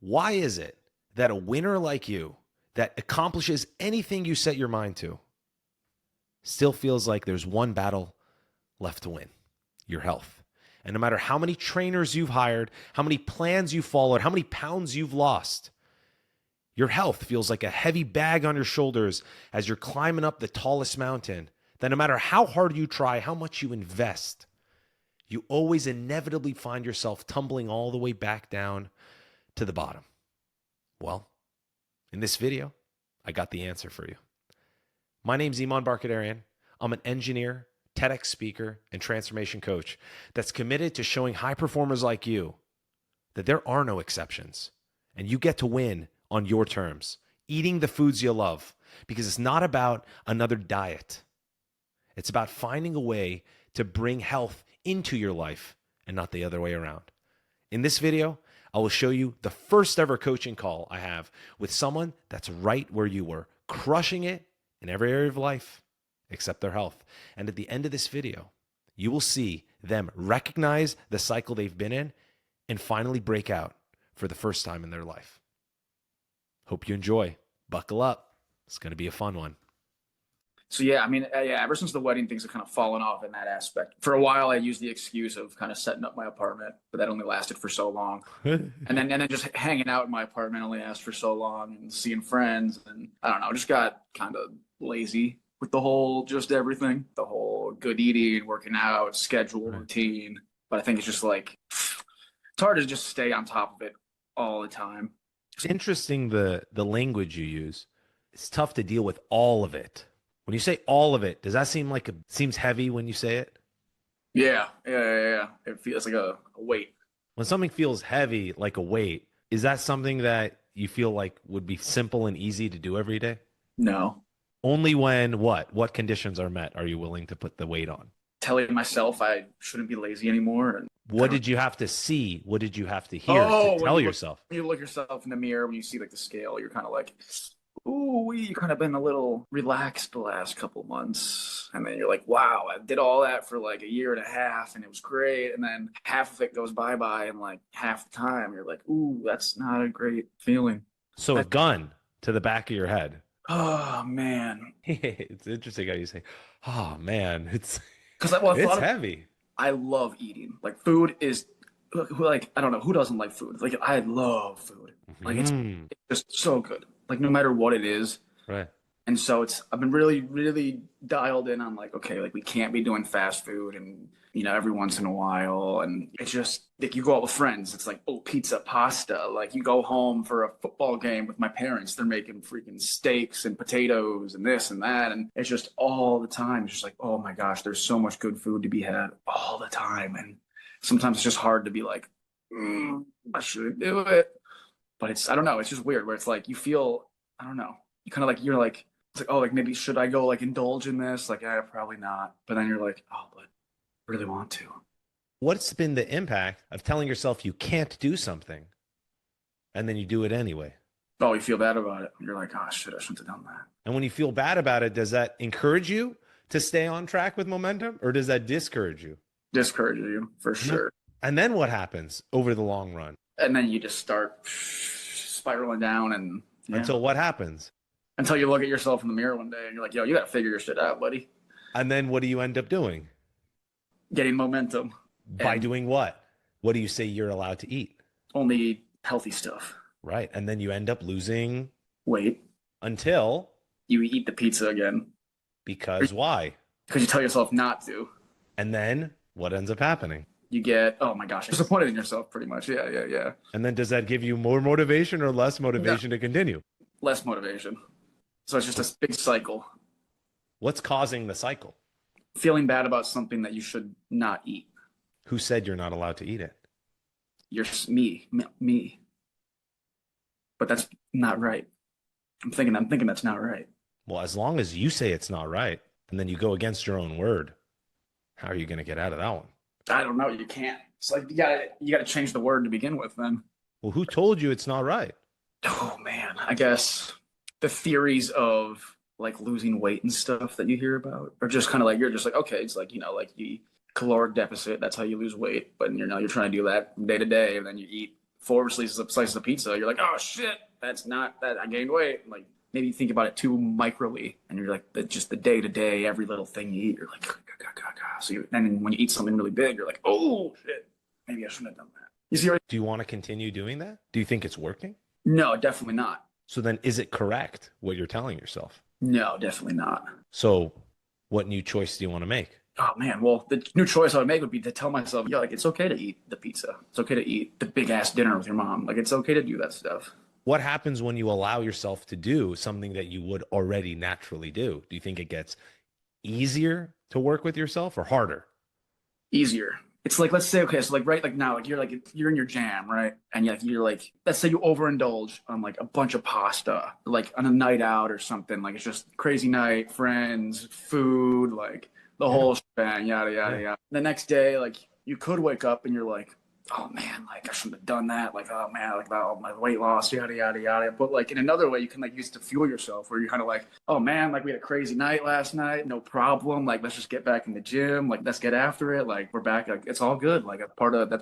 Why is it that a winner like you that accomplishes anything you set your mind to still feels like there's one battle left to win? Your health. And no matter how many trainers you've hired, how many plans you've followed, how many pounds you've lost, your health feels like a heavy bag on your shoulders as you're climbing up the tallest mountain. That no matter how hard you try, how much you invest, you always inevitably find yourself tumbling all the way back down to the bottom. Well, in this video, I got the answer for you. My name's Iman Barkadarian. I'm an engineer, TEDx speaker, and transformation coach that's committed to showing high performers like you that there are no exceptions and you get to win on your terms, eating the foods you love, because it's not about another diet. It's about finding a way to bring health into your life and not the other way around. In this video, I will show you the first ever coaching call I have with someone that's right where you were, crushing it in every area of life except their health. And at the end of this video, you will see them recognize the cycle they've been in and finally break out for the first time in their life. Hope you enjoy. Buckle up. It's going to be a fun one. So yeah, I mean, yeah, ever since the wedding, things have kind of fallen off in that aspect. For a while, I used the excuse of kind of setting up my apartment, but that only lasted for so long. and then just hanging out in my apartment only lasted for so long, and seeing friends, and I don't know, just got kind of lazy with the whole just everything, the whole good eating, working out, schedule, routine. But I think it's just like it's hard to just stay on top of it all the time. It's interesting the language you use. It's tough to deal with all of it. When you say all of it, does that seem like seems heavy when you say it? Yeah. It feels like a weight. When something feels heavy, like a weight, is that something that you feel like would be simple and easy to do every day? No. Only when what? What conditions are met are you willing to put the weight on? Telling myself I shouldn't be lazy anymore. And what did you have to see? What did you have to hear to tell yourself? When you look yourself in the mirror, when you see like the scale, you're kind of like, ooh, you kind of been a little relaxed the last couple months. And then you're like, wow, I did all that for like a year and a half and it was great. And then half of it goes bye-bye, and like half the time you're like, ooh, that's not a great feeling. So a gun to the back of your head. Oh, man. It's interesting how you say, oh, man. It's heavy. I love eating. Like food is like, I don't know, who doesn't like food? Like I love food. Like it's just so good. Like no matter what it is. Right. And so I've been really, really dialed in on like, okay, like we can't be doing fast food and, you know, every once in a while. And it's just like you go out with friends. It's like, oh, pizza, pasta. Like you go home for a football game with my parents. They're making freaking steaks and potatoes and this and that. And it's just all the time. It's just like, oh my gosh, there's so much good food to be had all the time. And sometimes it's just hard to be like, I shouldn't do it. But I don't know. It's just weird where it's like you feel, I don't know. You kind of like, you're like, it's like, oh, like maybe should I go like indulge in this? Like, probably not. But then you're like, oh, but I really want to. What's been the impact of telling yourself you can't do something and then you do it anyway? Oh, you feel bad about it. You're like, oh, shit, I shouldn't have done that. And when you feel bad about it, does that encourage you to stay on track with momentum, or does that discourage you? Discourage you, for sure. And then what happens over the long run? And then you just start spiraling down. And until what happens? Until you look at yourself in the mirror one day and you're like, yo, you got to figure your shit out, buddy. And then what do you end up doing? Getting momentum. By doing what? What do you say you're allowed to eat? Only healthy stuff. Right. And then you end up losing weight. Until you eat the pizza again. Because why? Because you tell yourself not to. And then what ends up happening? You get, oh my gosh, disappointed in yourself pretty much. Yeah. And then does that give you more motivation or less motivation to continue? Less motivation. So it's just a big cycle. What's causing the cycle? Feeling bad about something that you should not eat. Who said you're not allowed to eat it? You're me. But that's not right. I'm thinking that's not right. Well, as long as you say it's not right, and then you go against your own word, how are you going to get out of that one? I don't know. You can't. It's like you gotta change the word to begin with. Then. Well, who told you it's not right? Oh man, I guess the theories of like losing weight and stuff that you hear about are just kind of like, you're just like, okay, it's like, you know, like the caloric deficit, that's how you lose weight. But you're trying to do that day to day, and then you eat 4 slices of pizza, you're like, oh shit, that's not that I gained weight. Like maybe you think about it too microly, and you're like just the day to day, every little thing you eat, you're like, gah, gah, gah, gah. So and then when you eat something really big, you're like, oh shit, maybe I shouldn't have done that. You see, Do you want to continue doing that? Do you think it's working? no, definitely not. So then is it correct what you're telling yourself? No, definitely not. So what new choice do you want to make? Oh man, well, the new choice I would make would be to tell myself, yo, like it's okay to eat the pizza. It's okay to eat the big ass dinner with your mom. Like it's okay to do that stuff. What happens when you allow yourself to do something that you would already naturally do? Do you think it gets easier to work with yourself or harder? Easier. It's like, let's say, okay, so like right like now, like you're in your jam, right? And you're like, let's say you overindulge on like a bunch of pasta, like on a night out or something. Like it's just crazy night, friends, food, like the whole shebang, yada yada yada. The next day, like you could wake up and you're like, oh man, like I shouldn't have done that. Like, oh man, like oh, my weight loss, yada yada yada. But like in another way, you can like use it to fuel yourself, where you're kind of like, oh man, like we had a crazy night last night, no problem. Like let's just get back in the gym. Like let's get after it. Like we're back. Like it's all good. Like that's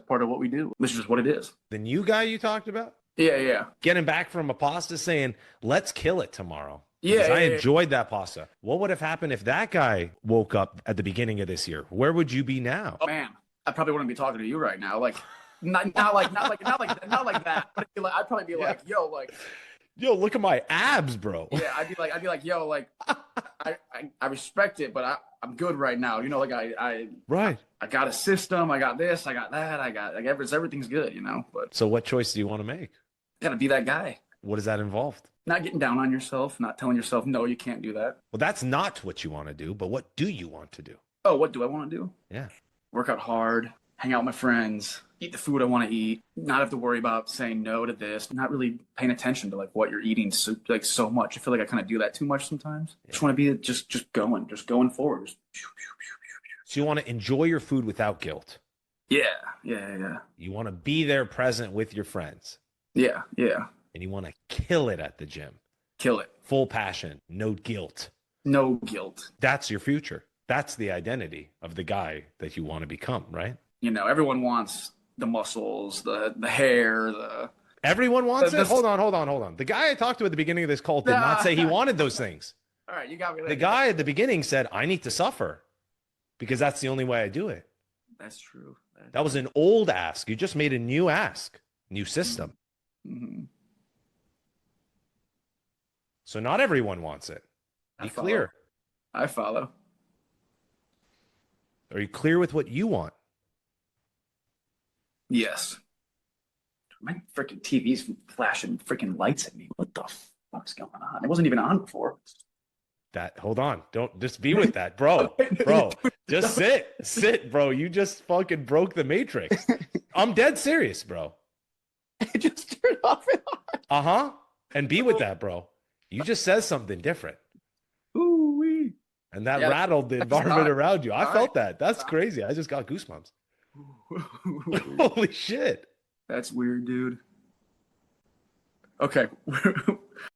part of what we do. This is just what it is. The new guy you talked about? Yeah, yeah, Getting back from a pasta saying, let's kill it tomorrow. yeah. Because I yeah. enjoyed that pasta. What would have happened if that guy woke up at the beginning of this year? Where would you be now? Oh man, I probably wouldn't be talking to you right now. Like. Not like that. But I'd probably be like, yo, like, Yo, look at my abs, bro. yeah, I'd be like, yo, like, I respect it, but I'm good right now. You know, like Right. I got a system, I got this, I got that, I got like everything's good, you know. But So what choice do you want to make? gotta be that guy. What does that involve? Not getting down on yourself, not telling yourself, no, you can't do that. Well, that's not what you want to do, but what do you want to do? Oh, what do I want to do? Yeah. Work out hard, hang out with my friends, eat the food I want to eat, not have to worry about saying no to this, not really paying attention to like what you're eating so much. I feel like I kind of do that too much sometimes. Yeah. Just want to be just going forward. So you want to enjoy your food without guilt. Yeah. You want to be there present with your friends. Yeah. And you want to kill it at the gym. Kill it. Full passion, no guilt. No guilt. That's your future. That's the identity of the guy that you want to become, right? You know, everyone wants the muscles, the hair, Everyone wants it? Hold on. The guy I talked to at the beginning of this call did not say he wanted those things. All right, you got me there. The guy at the beginning said, I need to suffer because that's the only way I do it. That's true. That was an old ask. You just made a new ask, new system. Mm-hmm. So not everyone wants it. Be clear. I follow. Are you clear with what you want? Yes. My freaking TV's flashing freaking lights at me. What the fuck's going on? It wasn't even on before. Hold on. Don't just be with that, bro. Just sit, bro. You just fucking broke the matrix. I'm dead serious, bro. It just turned off and on. Uh-huh. And be with that, bro. You just said something different. Ooh-wee. And that rattled the environment around you. I felt that. That's Sorry. crazy. I just got goosebumps. Holy shit. That's weird, dude. Okay.